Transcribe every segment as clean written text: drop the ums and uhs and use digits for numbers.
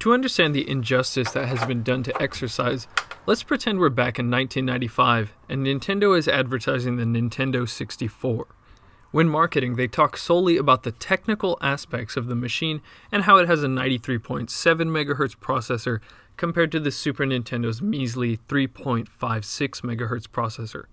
To understand the injustice that has been done to exercise, let's pretend we're back in 1995 and Nintendo is advertising the Nintendo 64. When marketing, they talk solely about the technical aspects of the machine and how it has a 93.7 MHz processor compared to the Super Nintendo's measly 3.56 MHz processor.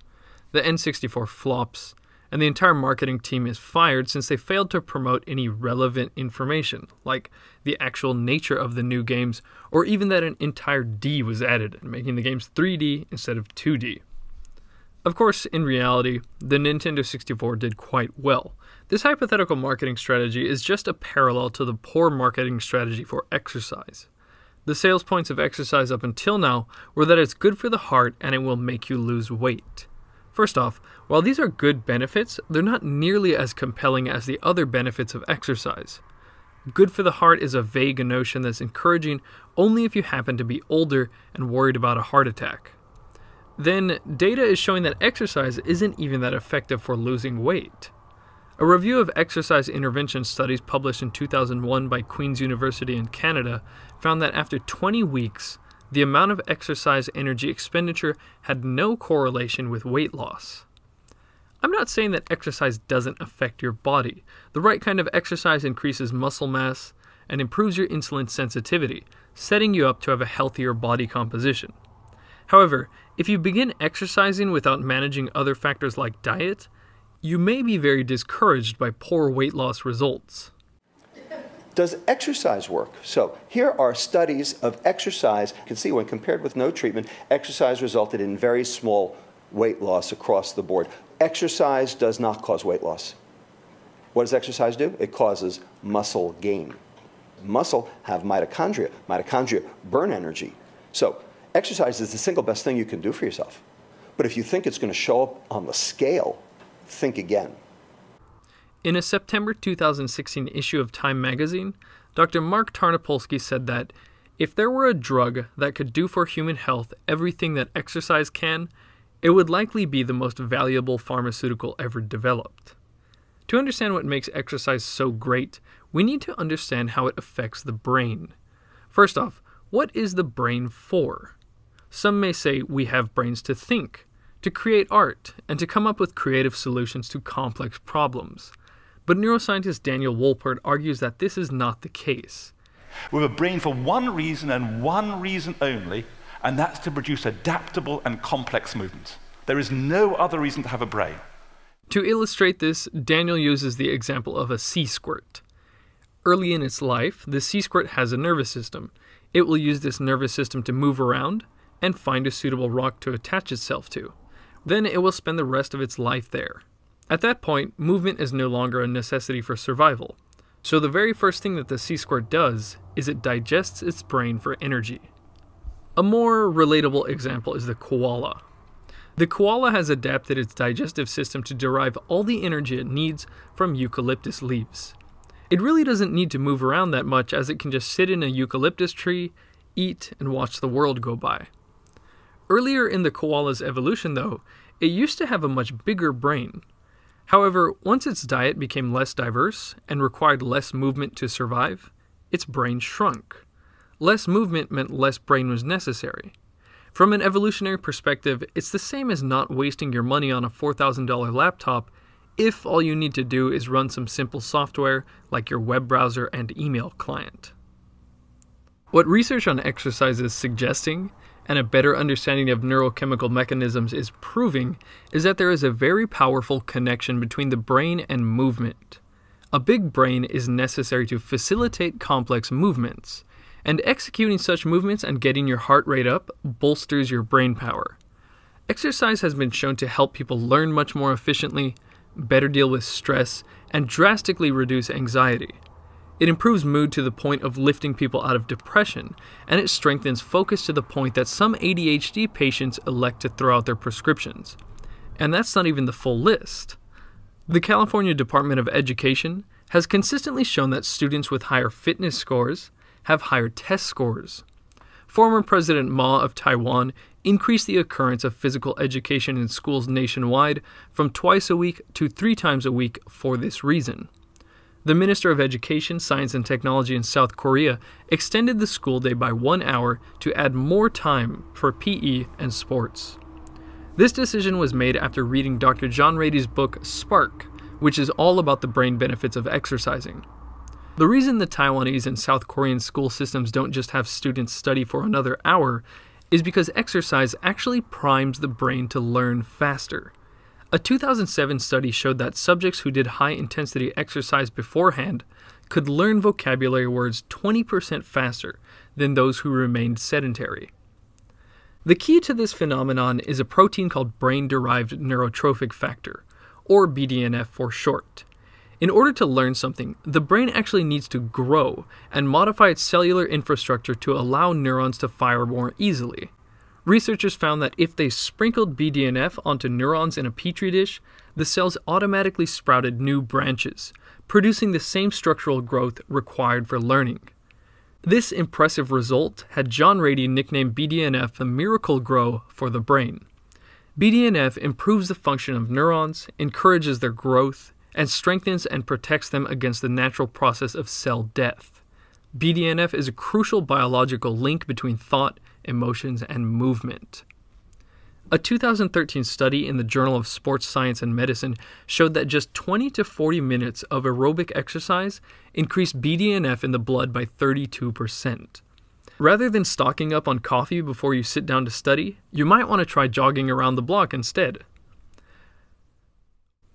The N64 flops, and the entire marketing team is fired since they failed to promote any relevant information, like the actual nature of the new games, or even that an entire D was added, making the games 3D instead of 2D. Of course, in reality, the Nintendo 64 did quite well. This hypothetical marketing strategy is just a parallel to the poor marketing strategy for exercise. The sales points of exercise up until now were that it's good for the heart and it will make you lose weight. First off, while these are good benefits, they're not nearly as compelling as the other benefits of exercise. Good for the heart is a vague notion that's encouraging only if you happen to be older and worried about a heart attack. Then, data is showing that exercise isn't even that effective for losing weight. A review of exercise intervention studies published in 2001 by Queen's University in Canada found that after 20 weeks, the amount of exercise energy expenditure had no correlation with weight loss. I'm not saying that exercise doesn't affect your body. The right kind of exercise increases muscle mass and improves your insulin sensitivity, setting you up to have a healthier body composition. However, if you begin exercising without managing other factors like diet, you may be very discouraged by poor weight loss results. Does exercise work? So here are studies of exercise. You can see when compared with no treatment, exercise resulted in very small weight loss across the board. Exercise does not cause weight loss. What does exercise do? It causes muscle gain. Muscle have mitochondria. Mitochondria burn energy. So exercise is the single best thing you can do for yourself. But if you think it's going to show up on the scale, think again. In a September 2016 issue of Time magazine, Dr. Mark Tarnopolsky said that if there were a drug that could do for human health everything that exercise can, it would likely be the most valuable pharmaceutical ever developed. To understand what makes exercise so great, we need to understand how it affects the brain. First off, what is the brain for? Some may say we have brains to think, to create art, and to come up with creative solutions to complex problems. But neuroscientist Daniel Wolpert argues that this is not the case. We have a brain for one reason and one reason only, and that's to produce adaptable and complex movements. There is no other reason to have a brain. To illustrate this, Daniel uses the example of a sea squirt. Early in its life, the sea squirt has a nervous system. It will use this nervous system to move around and find a suitable rock to attach itself to. Then it will spend the rest of its life there. At that point, movement is no longer a necessity for survival. So the very first thing that the sea squirt does is it digests its brain for energy. A more relatable example is the koala. The koala has adapted its digestive system to derive all the energy it needs from eucalyptus leaves. It really doesn't need to move around that much, as it can just sit in a eucalyptus tree, eat, and watch the world go by. Earlier in the koala's evolution, though, it used to have a much bigger brain. However, once its diet became less diverse and required less movement to survive, its brain shrunk. Less movement meant less brain was necessary. From an evolutionary perspective, it's the same as not wasting your money on a $4,000 laptop if all you need to do is run some simple software like your web browser and email client. What research on exercise is suggesting, and a better understanding of neurochemical mechanisms is proving, is that there is a very powerful connection between the brain and movement. A big brain is necessary to facilitate complex movements, and executing such movements and getting your heart rate up bolsters your brain power. Exercise has been shown to help people learn much more efficiently, better deal with stress, and drastically reduce anxiety. It improves mood to the point of lifting people out of depression, and it strengthens focus to the point that some ADHD patients elect to throw out their prescriptions. And that's not even the full list. The California Department of Education has consistently shown that students with higher fitness scores have higher test scores. Former President Ma of Taiwan increased the occurrence of physical education in schools nationwide from twice a week to 3 times a week for this reason. The Minister of Education, Science and Technology in South Korea extended the school day by 1 hour to add more time for PE and sports. This decision was made after reading Dr. John Ratey's book Spark, which is all about the brain benefits of exercising. The reason the Taiwanese and South Korean school systems don't just have students study for another hour is because exercise actually primes the brain to learn faster. A 2007 study showed that subjects who did high-intensity exercise beforehand could learn vocabulary words 20% faster than those who remained sedentary. The key to this phenomenon is a protein called brain-derived neurotrophic factor, or BDNF for short. In order to learn something, the brain actually needs to grow and modify its cellular infrastructure to allow neurons to fire more easily. Researchers found that if they sprinkled BDNF onto neurons in a petri dish, the cells automatically sprouted new branches, producing the same structural growth required for learning. This impressive result had John Ratey nickname BDNF the miracle grow for the brain. BDNF improves the function of neurons, encourages their growth, and strengthens and protects them against the natural process of cell death. BDNF is a crucial biological link between thought, emotions, and movement. A 2013 study in the Journal of Sports Science and Medicine showed that just 20 to 40 minutes of aerobic exercise increased BDNF in the blood by 32%. Rather than stocking up on coffee before you sit down to study, you might want to try jogging around the block instead.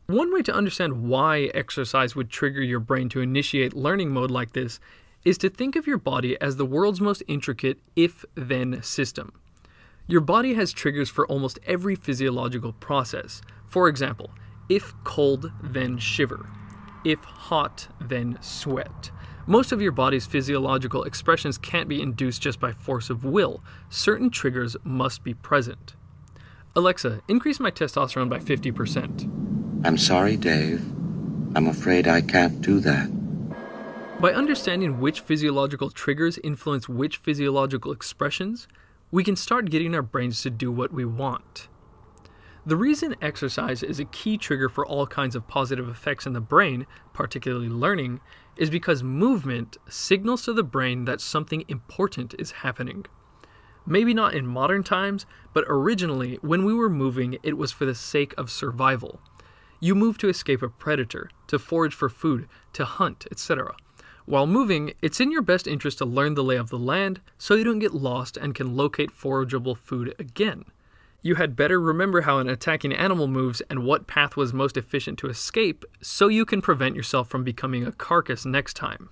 One way to understand why exercise would trigger your brain to initiate learning mode like this is to think of your body as the world's most intricate if-then system. Your body has triggers for almost every physiological process. For example, if cold, then shiver. If hot, then sweat. Most of your body's physiological expressions can't be induced just by force of will. Certain triggers must be present. Alexa, increase my testosterone by 50%. I'm sorry, Dave. I'm afraid I can't do that. By understanding which physiological triggers influence which physiological expressions, we can start getting our brains to do what we want. The reason exercise is a key trigger for all kinds of positive effects in the brain, particularly learning, is because movement signals to the brain that something important is happening. Maybe not in modern times, but originally, when we were moving, it was for the sake of survival. You move to escape a predator, to forage for food, to hunt, etc. While moving, it's in your best interest to learn the lay of the land so you don't get lost and can locate forageable food again. You had better remember how an attacking animal moves and what path was most efficient to escape so you can prevent yourself from becoming a carcass next time.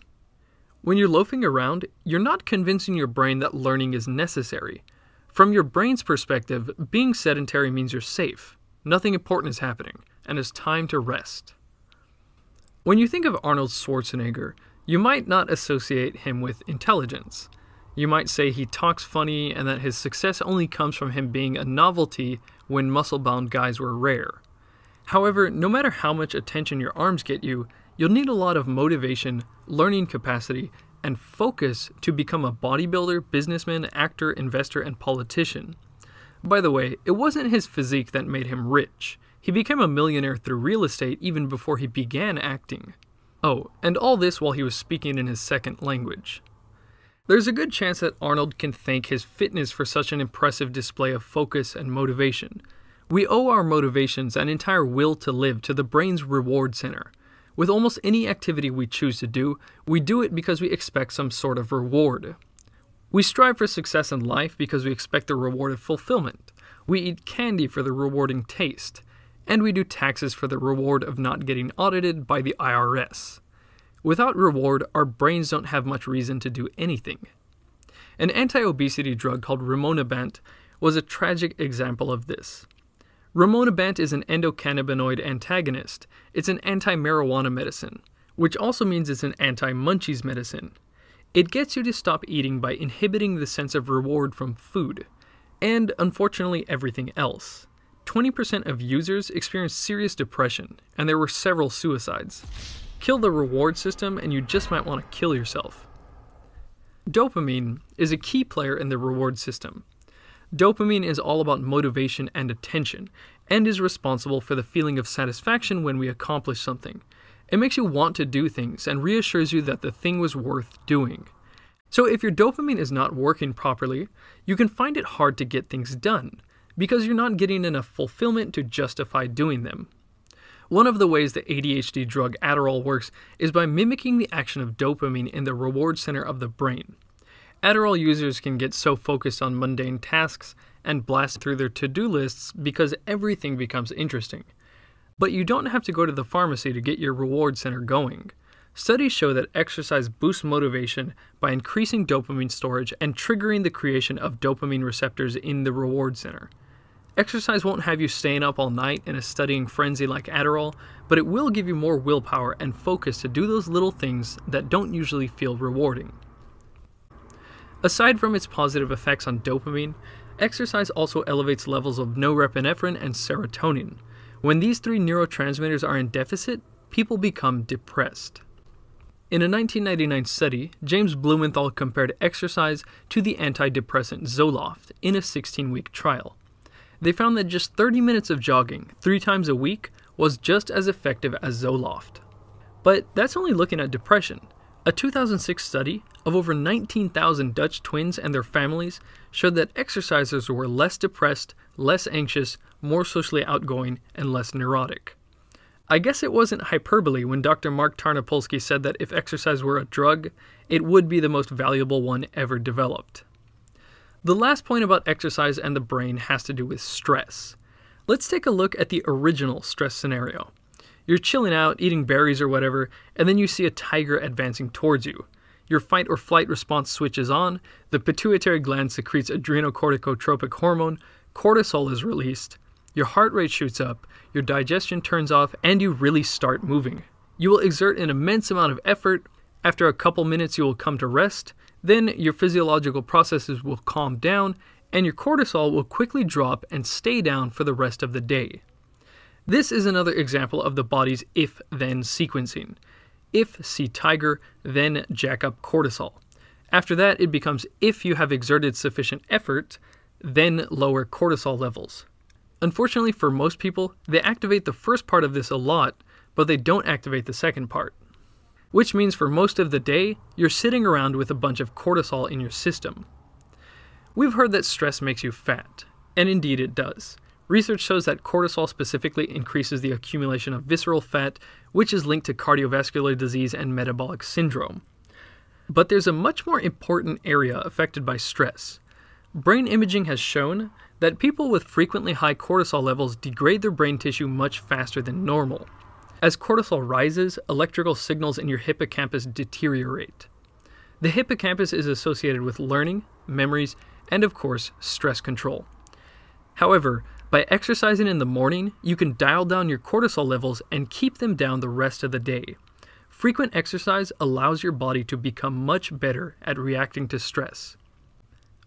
When you're loafing around, you're not convincing your brain that learning is necessary. From your brain's perspective, being sedentary means you're safe, nothing important is happening, and it's time to rest. When you think of Arnold Schwarzenegger, you might not associate him with intelligence. You might say he talks funny and that his success only comes from him being a novelty when muscle-bound guys were rare. However, no matter how much attention your arms get you, you'll need a lot of motivation, learning capacity, and focus to become a bodybuilder, businessman, actor, investor, and politician. By the way, it wasn't his physique that made him rich. He became a millionaire through real estate even before he began acting. Oh, and all this while he was speaking in his second language. There's a good chance that Arnold can thank his fitness for such an impressive display of focus and motivation. We owe our motivations and entire will to live to the brain's reward center. With almost any activity we choose to do, we do it because we expect some sort of reward. We strive for success in life because we expect the reward of fulfillment. We eat candy for the rewarding taste. And we do taxes for the reward of not getting audited by the IRS. Without reward, our brains don't have much reason to do anything. An anti-obesity drug called rimonabant was a tragic example of this. Rimonabant is an endocannabinoid antagonist. It's an anti-marijuana medicine, which also means it's an anti-munchies medicine. It gets you to stop eating by inhibiting the sense of reward from food, and unfortunately everything else. 20% of users experienced serious depression, and there were several suicides. Kill the reward system and you just might want to kill yourself. Dopamine is a key player in the reward system. Dopamine is all about motivation and attention, and is responsible for the feeling of satisfaction when we accomplish something. It makes you want to do things and reassures you that the thing was worth doing. So if your dopamine is not working properly, you can find it hard to get things done, because you're not getting enough fulfillment to justify doing them. One of the ways the ADHD drug Adderall works is by mimicking the action of dopamine in the reward center of the brain. Adderall users can get so focused on mundane tasks and blast through their to-do lists because everything becomes interesting. But you don't have to go to the pharmacy to get your reward center going. Studies show that exercise boosts motivation by increasing dopamine storage and triggering the creation of dopamine receptors in the reward center. Exercise won't have you staying up all night in a studying frenzy like Adderall, but it will give you more willpower and focus to do those little things that don't usually feel rewarding. Aside from its positive effects on dopamine, exercise also elevates levels of norepinephrine and serotonin. When these three neurotransmitters are in deficit, people become depressed. In a 1999 study, James Blumenthal compared exercise to the antidepressant Zoloft in a 16-week trial. They found that just 30 minutes of jogging 3 times a week was just as effective as Zoloft. But that's only looking at depression. A 2006 study of over 19,000 Dutch twins and their families showed that exercisers were less depressed, less anxious, more socially outgoing, and less neurotic. I guess it wasn't hyperbole when Dr. Mark Tarnopolsky said that if exercise were a drug, it would be the most valuable one ever developed. The last point about exercise and the brain has to do with stress. Let's take a look at the original stress scenario. You're chilling out, eating berries or whatever, and then you see a tiger advancing towards you. Your fight or flight response switches on, the pituitary gland secretes adrenocorticotropic hormone, cortisol is released, your heart rate shoots up, your digestion turns off, and you really start moving. You will exert an immense amount of effort. After a couple minutes you will come to rest, then your physiological processes will calm down, and your cortisol will quickly drop and stay down for the rest of the day. This is another example of the body's if-then sequencing. If see tiger, then jack up cortisol. After that, it becomes if you have exerted sufficient effort, then lower cortisol levels. Unfortunately for most people, they activate the first part of this a lot, but they don't activate the second part. Which means for most of the day, you're sitting around with a bunch of cortisol in your system. We've heard that stress makes you fat, and indeed it does. Research shows that cortisol specifically increases the accumulation of visceral fat, which is linked to cardiovascular disease and metabolic syndrome. But there's a much more important area affected by stress. Brain imaging has shown that people with frequently high cortisol levels degrade their brain tissue much faster than normal. As cortisol rises, electrical signals in your hippocampus deteriorate. The hippocampus is associated with learning, memories, and of course, stress control. However, by exercising in the morning, you can dial down your cortisol levels and keep them down the rest of the day. Frequent exercise allows your body to become much better at reacting to stress.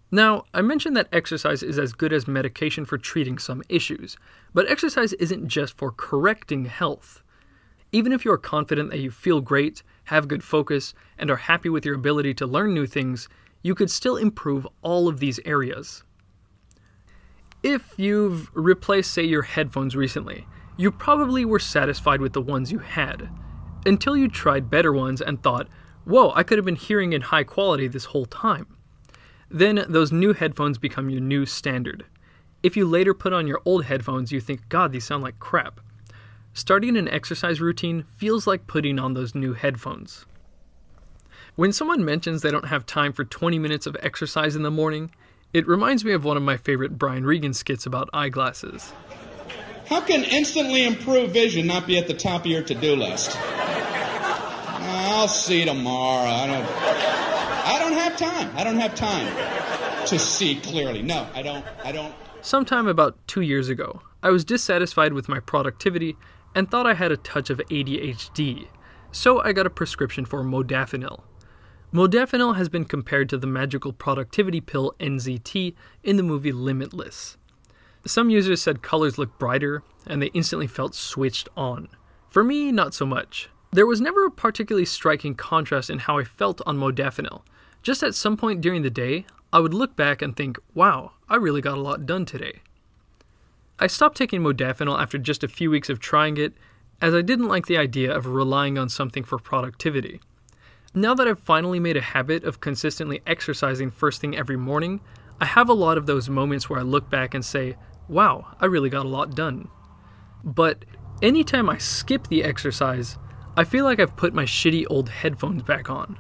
Now, I mentioned that exercise is as good as medication for treating some issues, but exercise isn't just for correcting health. Even if you are confident that you feel great, have good focus, and are happy with your ability to learn new things, you could still improve all of these areas. If you've replaced, say, your headphones recently, you probably were satisfied with the ones you had, until you tried better ones and thought, whoa, I could have been hearing in high quality this whole time. Then those new headphones become your new standard. If you later put on your old headphones, you think, God, these sound like crap. Starting an exercise routine feels like putting on those new headphones. When someone mentions they don't have time for 20 minutes of exercise in the morning, it reminds me of one of my favorite Brian Regan skits about eyeglasses. How can instantly improved vision not be at the top of your to-do list? I'll see tomorrow. I don't have time. I don't have time to see clearly. No, I don't. Sometime about 2 years ago, I was dissatisfied with my productivity and thought I had a touch of ADHD, so I got a prescription for modafinil. Modafinil has been compared to the magical productivity pill NZT in the movie Limitless. Some users said colors looked brighter, and they instantly felt switched on. For me, not so much. There was never a particularly striking contrast in how I felt on modafinil. Just at some point during the day, I would look back and think, wow, I really got a lot done today. I stopped taking modafinil after just a few weeks of trying it, as I didn't like the idea of relying on something for productivity. Now that I've finally made a habit of consistently exercising first thing every morning, I have a lot of those moments where I look back and say, wow, I really got a lot done. But anytime I skip the exercise, I feel like I've put my shitty old headphones back on.